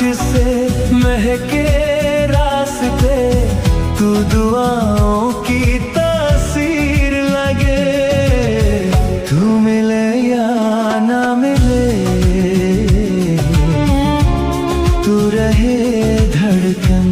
से महके रास्ते, तू दुआओं की तासीर लगे। तू मिले या ना मिले, तू रहे धड़कन।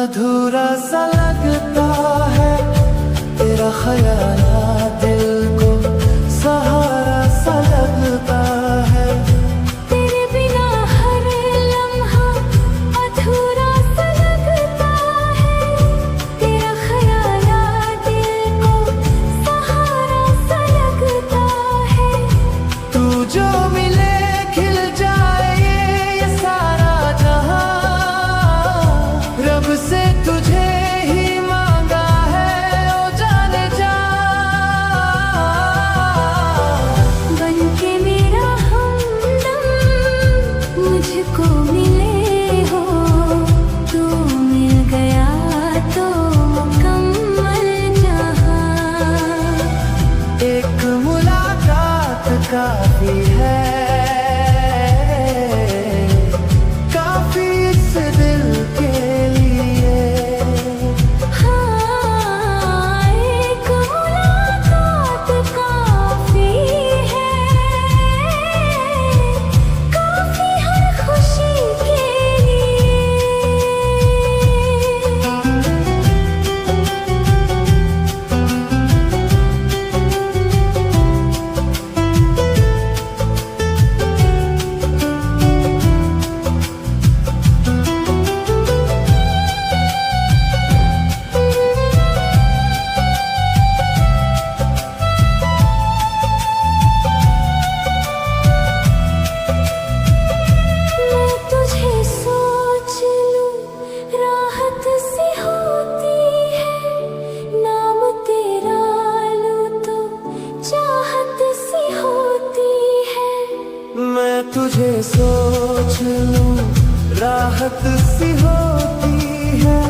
अधूरा सा लगता है तेरा ख्याल, दिल को सहारा सा लगता है। तेरे बिना हर लम्हा अधूरा सा लगता है, तेरा ख्याल दिल को सहारा सा लगता है। तू जो मिले खिल जाए ये सारा जहां, रब से तुझे ही मांगा है ओ जाने जा। बनके मेरा हमदम मुझको मिले हो, तू मिल गया तो मुकम्मल जहां। एक मुलाकात काफी है, काफी इस दिल के लिए। हाँ, एक मुलाकात काफी है, काफी हर खुशी के लिए। मैं तुझे सोच लूं राहत सी होती है, नाम तेरा लूं तो चाहत सी होती है। मैं तुझे सोच लूं राहत सी होती है,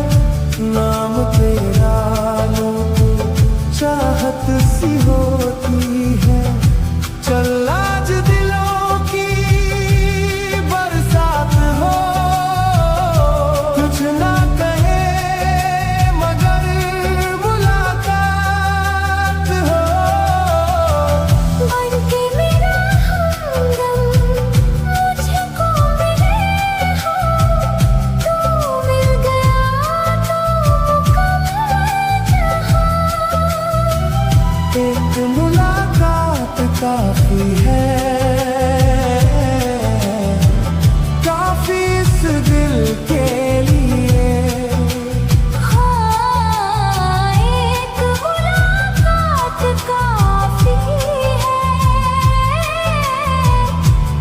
नाम तेरा लूं तो चाहत सी होती है। चल आज दिलों की बरसात हो, कुछ ना कहे मगर मुलाकात हो। बनके मेरा हमदम मुझको मिले हो, तू मिल गया तो मुकम्मल जहां। एक मुलाकात काफी है, काफी इस दिल के लिए। हाँ, एक मुलाकात काफी है,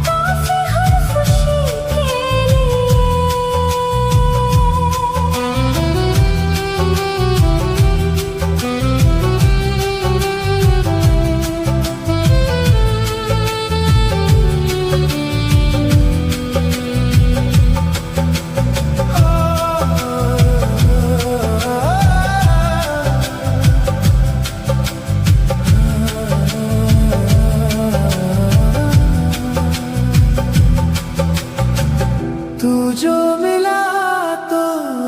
काफी हर खुशी के तू जो मिला तो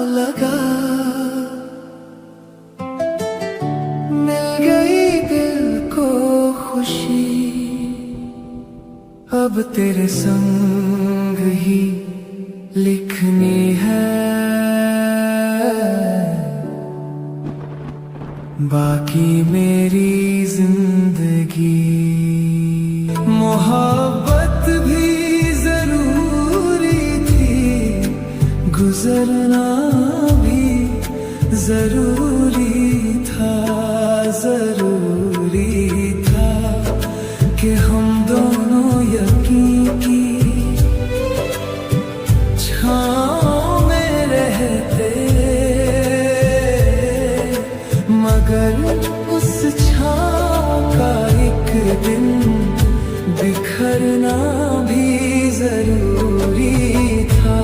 लगा मिल गई दिल को खुशी। अब तेरे संग ही लिखनी है बाकी मेरी जिंदगी। मोहब्बत भी जरूरी थी, गुजरना भी जरूरी था, जरूरी था कि हम दोनों यकीन की छाँव में रहते, मगर उस छाँव का एक दिन बिखरना भी जरूरी था।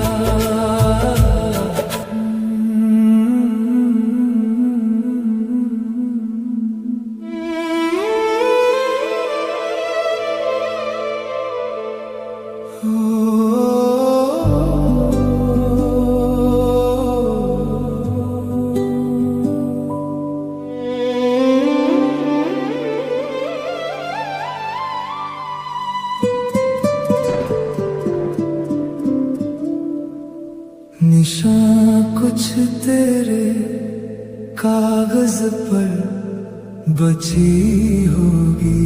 तेरे कागज पर बची होगी।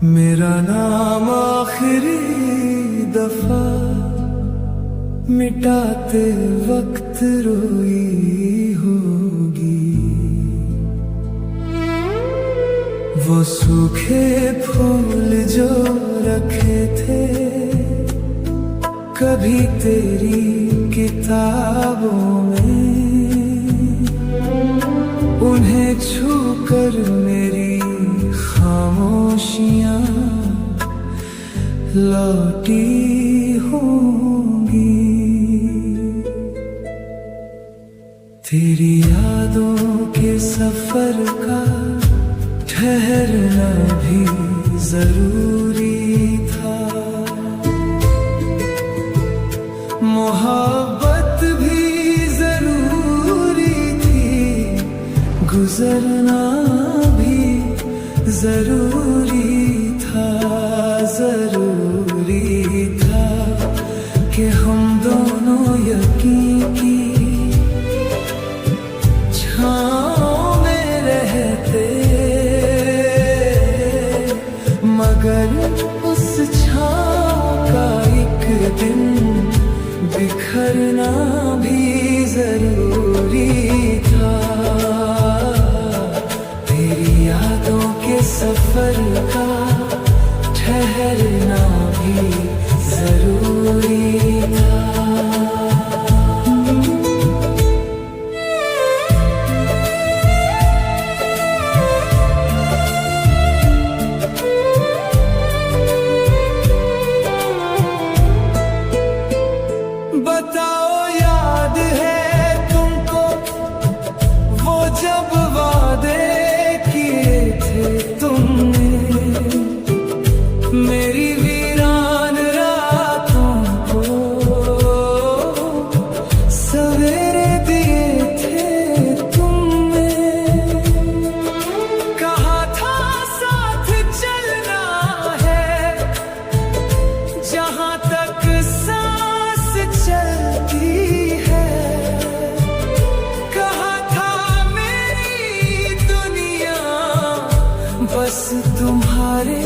मेरा नाम आखिरी दफा मिटाते वक्त रोई होगी। वो सूखे फूल जो रखे थे कभी तेरी किताबों में, उन्हें छूकर मेरी खामोशियां लौटी होंगी। तेरी यादों के सफर का ठहरना भी जरूरी था। मोहब्बत भी जरूरी थी, गुजरना भी जरूरी था। जरूरी था कि हम दोनों यकीन की छाँव में रहते, मगर उस छाँव का एक दिन बिखरना भी जरूरी था। तेरी यादों के सफर का ठहरना भी जरूरी था। बताओ याद है तुमको वो जब वादे किए थे तुमने, मेरी वीरान रातों को सवेरे दिए थे तुमने। कहा था साथ चलना है जहां तक चलती है। कहा था मेरी दुनिया बस तुम्हारे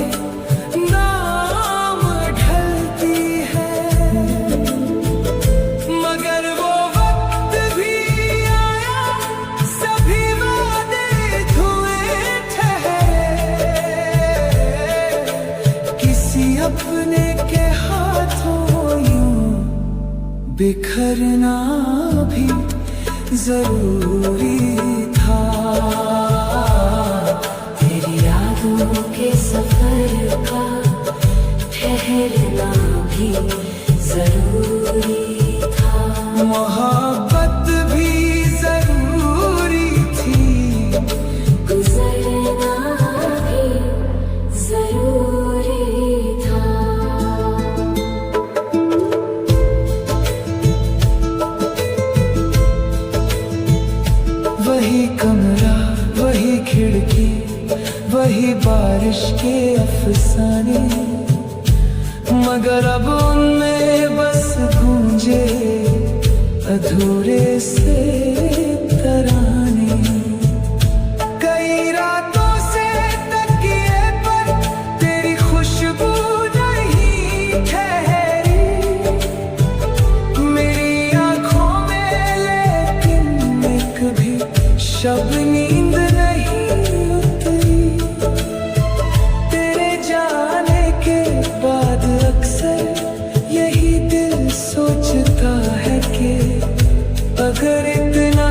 नाम ढलती है। मगर वो वक्त भी आया, सभी वादे धुएं ठहरे। किसी अपने के हाथों बिखरना भी जरूरी था। तेरी यादों के सफर का ठहरना भी जरूरी था। मोहब्बत भी जरूरी थी, गुजरना भी जरूरी था। वही कमरा, वही खिड़की, वही बारिश के अफसाने, मगर अब उनमें बस गूंजे अधूरे से तराने। कई रातों से तकिए पर तेरी खुशबू नहीं ठहरी, मेरी आंखों में लेकिन एक भी शब नींद नहीं उतरी। तेरे जाने के बाद अक्सर यही दिल सोचता है कि अगर इतना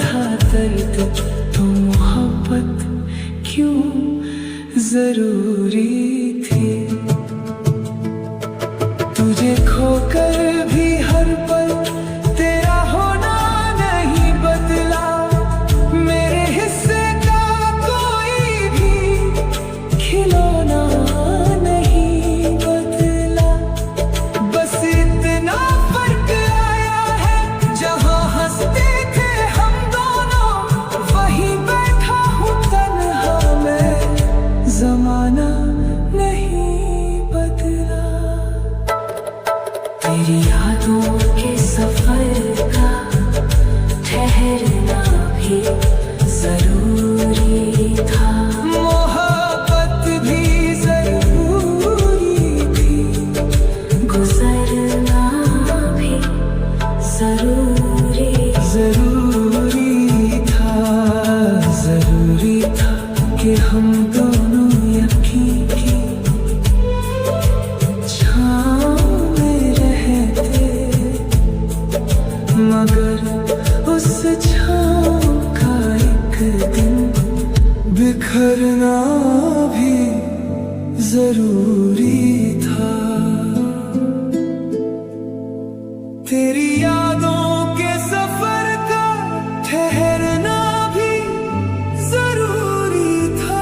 था दर्द तो मोहब्बत क्यों जरूरी थी। तुझे खोकर भी हर पल तेरा होना नहीं बदला, मेरे हिस्से का कोई भी खिलौना नहीं बदला। बस इतना फर्क आया है, जहां जरूरी जरूरी था कि हम दोनों यकीन की छाँव में रहते, मगर उस छाँव का एक दिन बिखरना भी जरूरी था। तेरी यादों के सफर का ठहरना भी जरूरी था।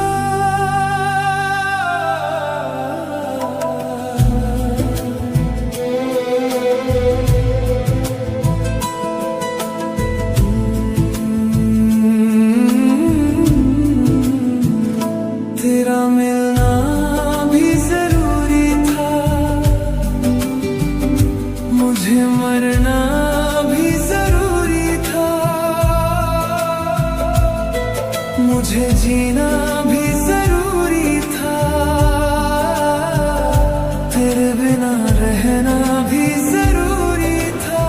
तेरा मिलना भी जरूरी था, मुझे मरना भी जरूरी था, मुझे जीना भी जरूरी था, तेरे बिना रहना भी जरूरी था।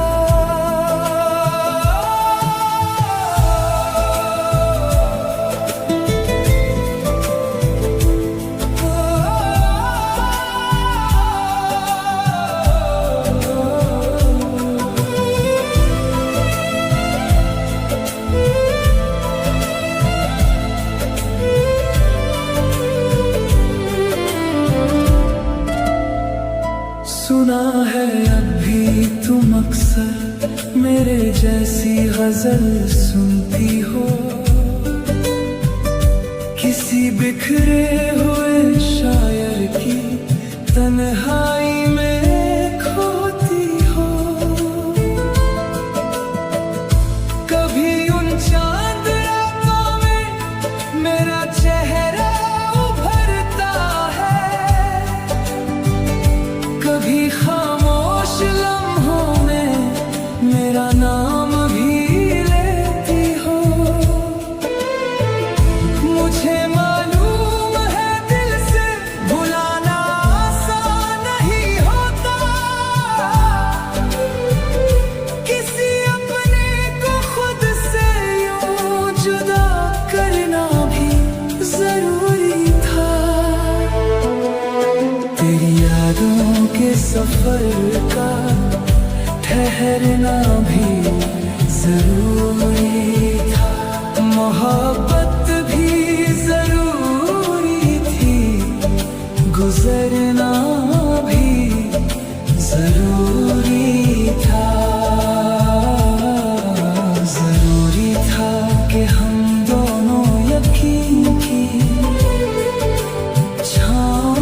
सुना है अब भी तुम अक्सर मेरे जैसी गजल सुनती हो, किसी बिखरे हुए शायर की तन्हाई में खोती हो। कभी उन चांद रातों में मेरा चेहरा उभरता है, कभी खामोश लम्हों में मेरा नाम भी लेती हो। मुझे मालूम है दिल से भुलाना आसान नहीं होता, किसी अपने को खुद से यूं जुदा करना भी जरूरी था। तेरी यादों के सफर का ठहरना भी जरूरी था, मोहब्बत भी जरूरी थी, गुजरना भी जरूरी था। जरूरी था कि हम दोनों यकीन की छाँव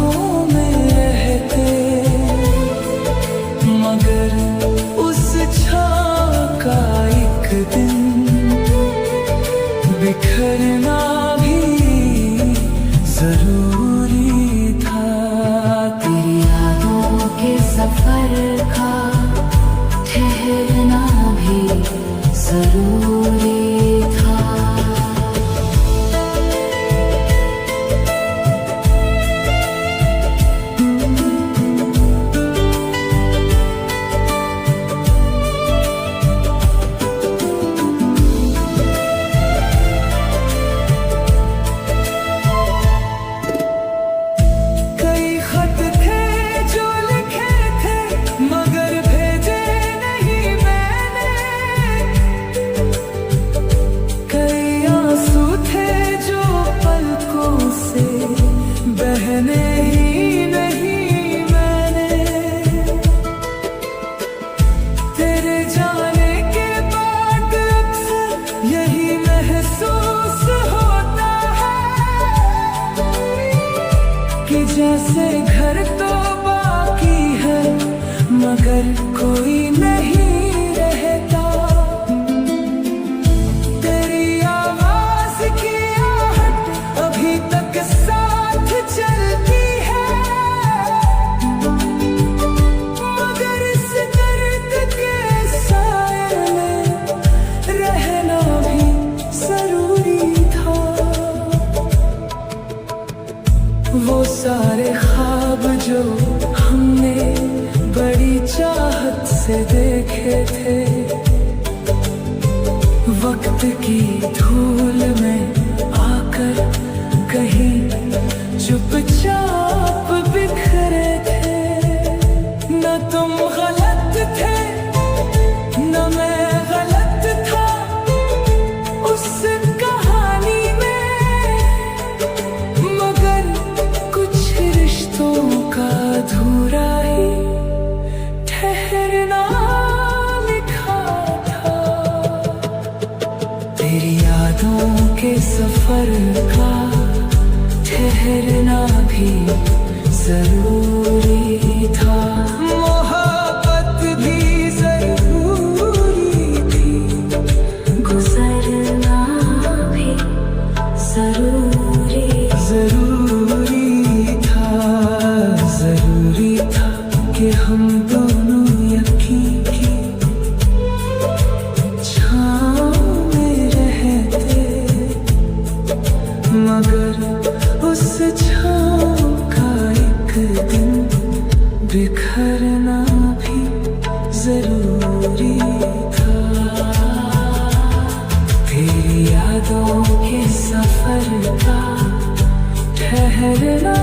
में रहते, मगर उस छाँव का एक दिन बिखरना भी जरूरी था। तेरी यादों के सफर का ठहरना भी जरूरी था। कई खत थे जो लिखे थे मगर भेजे नहीं मैंने, कई आंसू थे जो पलकों से बहने ही नहीं मैंने। तेरे जाने के बाद अक्सर यही महसूस होता है कि जैसे घर तो बाकी है मगर कोई नहीं रहता। तेरी आवाज की आहट अभी तक साथ चलती है, मगर इस दर्द के साए में रहना भी जरूरी था। वो सारे ख्वाब वक्त की धूल में आकर कहीं चुपचाप बिखरे थे। न तुम गलत थे न मैं गलत था उस कहानी में, मगर कुछ रिश्तों का अधूरा ही ठहरना लिखा था। तेरी यादों के सफर का ठहरना भी जरूरी था। मोहब्बत भी जरूरी थी, गुजरना भी जरूरी था कि हम दोनों यकीन की छाँव में रहते, मगर उस छाँव का एक दिन बिखरना भी जरूरी था। तेरी यादों के सफर का ठहरना